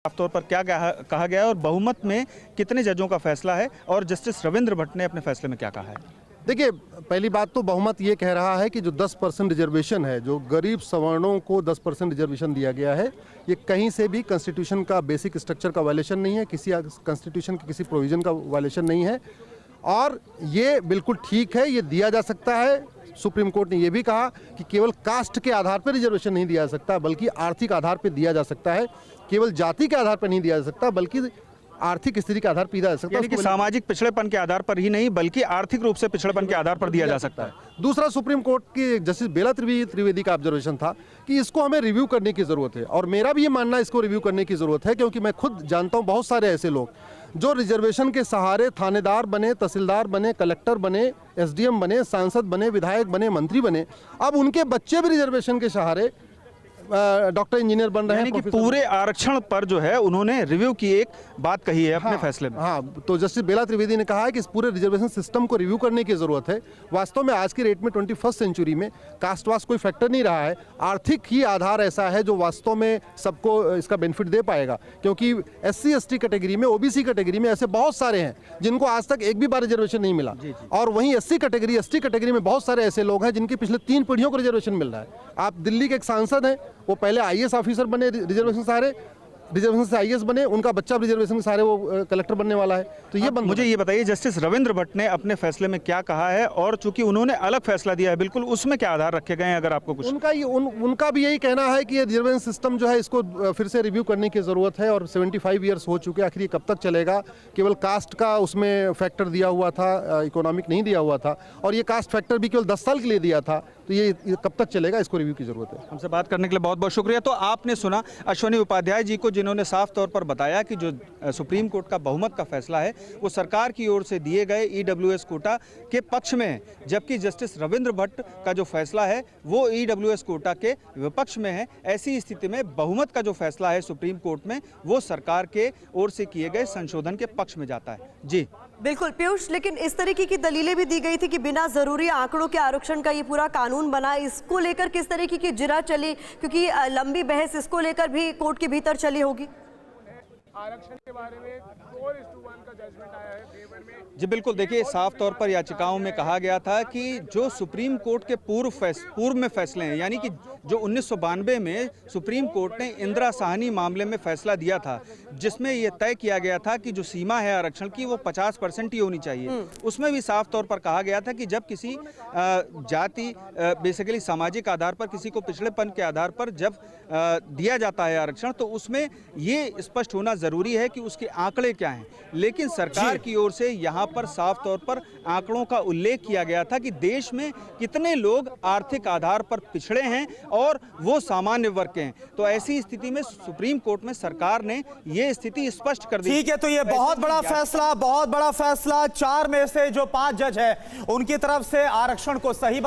साफ तौर पर क्या कहा गया है और बहुमत में कितने जजों का फैसला है और जस्टिस रविंद्र भट्ट ने अपने फैसले में क्या कहा है? देखिए, पहली बात तो बहुमत ये कह रहा है कि जो 10% रिजर्वेशन है, जो गरीब सवर्णों को 10% रिजर्वेशन दिया गया है, ये कहीं से भी कॉन्स्टिट्यूशन का बेसिक स्ट्रक्चर का वायलेशन नहीं है, किसी कॉन्स्टिट्यूशन के किसी प्रोविजन का वायलेशन नहीं है और ये बिल्कुल ठीक है, ये दिया जा सकता है। सुप्रीम कोर्ट ने ये भी कहा कि केवल कास्ट के आधार पर रिजर्वेशन नहीं दिया जा सकता, बल्कि आर्थिक आधार पर दिया जा सकता है। केवल जाति के आधार पर नहीं दिया जा सकता, बल्कि आर्थिक स्थिति के आधार पर दिया जा सकता है। यानी कि सामाजिक पिछड़ेपन के आधार पर ही नहीं, बल्कि आर्थिक रूप से पिछड़ेपन के आधार पर दिया जा सकता है। दूसरा, सुप्रीम कोर्ट की जस्टिस बेला त्रिवेदी का ऑब्जर्वेशन था कि इसको हमें रिव्यू करने की जरूरत है और मेरा भी ये मानना है इसको रिव्यू करने की जरूरत है, क्योंकि मैं खुद जानता हूँ बहुत सारे ऐसे लोग जो रिजर्वेशन के सहारे थानेदार बने, तहसीलदार बने, कलेक्टर बने, एसडीएम बने, सांसद बने, विधायक बने, मंत्री बने। अब उनके बच्चे भी रिजर्वेशन के सहारे डॉक्टर इंजीनियर बन रहे हैं। कि पूरे आरक्षण पर जो है उन्होंने रिव्यू की एक बात कही है अपने फैसले में। हाँ, तो जस्टिस बेला त्रिवेदी ने कहा है कि इस पूरे रिजर्वेशन सिस्टम को रिव्यू करने की जरूरत है। वास्तव में आज की डेट में 21st सेंचुरी में कास्ट वास्ट कोई फैक्टर नहीं रहा है, आर्थिक ही आधार ऐसा है जो वास्तव में सबको इसका बेनिफिट दे पाएगा, क्योंकि SC ST कैटेगरी में, OBC कैटेगरी में ऐसे बहुत सारे हैं जिनको आज तक एक भी बार रिजर्वेशन नहीं मिला। और वहीं SC कैटेगरी, ST कैटेगरी में बहुत सारे ऐसे लोग हैं जिनके पिछले 3 पीढ़ियों को रिजर्वेशन मिल रहा है। आप दिल्ली के एक सांसद हैं, वो पहले IAS ऑफिसर बने, रिजर्वेशन सहारे, रिजर्वेशन से IAS बने, उनका बच्चा रिजर्वेशन के सहारे वो कलेक्टर बनने वाला है। तो ये मुझे ये बताइए, जस्टिस रविंद्र भट्ट ने अपने फैसले में क्या कहा है और चूंकि उन्होंने अलग फैसला दिया है, बिल्कुल उसमें क्या आधार रखे गए हैं? अगर आपको कुछ उनका भी यही कहना है कि ये रिजर्वेशन सिस्टम जो है इसको फिर से रिव्यू करने की जरूरत है और 75 ईयर्स हो चुके, आखिर ये कब तक चलेगा? केवल कास्ट का उसमें फैक्टर दिया हुआ था, इकोनॉमिक नहीं दिया हुआ था, और ये कास्ट फैक्टर भी केवल 10 साल के लिए दिया था, तो ये कब तक चलेगा? इसको रिव्यू की जरूरत है। हमसे बात करने के लिए बहुत बहुत शुक्रिया। तो आपने सुना अश्वनी उपाध्याय जी को, जिन्होंने साफ तौर पर बताया कि जो सुप्रीम कोर्ट का बहुमत का फैसला है वो सरकार की ओर से दिए गए EWS कोटा के पक्ष में है, जबकि जस्टिस रविंद्र भट्ट का जो फैसला है वो EWS कोटा के विपक्ष में है। ऐसी स्थिति में बहुमत का जो फैसला है सुप्रीम कोर्ट में वो सरकार के ओर से किए गए संशोधन के पक्ष में जाता है। जी बिल्कुल पीयूष, लेकिन इस तरीके की दलीलें भी दी गई थी कि बिना जरूरी आंकड़ों के आरक्षण का ये पूरा कानून बना, इसको लेकर किस तरीके की जिरा चली, क्योंकि लंबी बहस इसको लेकर भी कोर्ट के भीतर चली होगी। आरक्षण के बारे में 4:1 का जजमेंट आया है फेवर में। जी बिल्कुल, देखिए साफ तौर पर याचिकाओं में कहा गया था कि जो सुप्रीम कोर्ट के पूर्व में फैसले हैं, यानी कि जो 1992 में सुप्रीम कोर्ट ने इंदिरा साहनी मामले में फैसला दिया था, जिसमें यह तय किया गया था कि जो सीमा है आरक्षण की वो 50% ही होनी चाहिए। उसमें भी साफ तौर पर कहा गया था कि जब किसी जाति, बेसिकली सामाजिक आधार पर किसी को पिछड़ेपन के आधार पर जब दिया जाता है आरक्षण, तो उसमें ये स्पष्ट होना जरूरी है कि उसके आंकड़े क्या हैं। लेकिन सरकार की ओर से यहाँ पर साफ तौर पर आंकड़ों का उल्लेख किया गया था कि देश में कितने लोग आर्थिक आधार पर पिछड़े हैं और वो सामान्य वर्ग के हैं। तो ऐसी स्थिति में सुप्रीम कोर्ट में सरकार ने ये स्थिति स्पष्ट कर दी। ठीक है, तो ये बहुत बड़ा फैसला 4 में से जो 5 जज है उनकी तरफ से आरक्षण को सही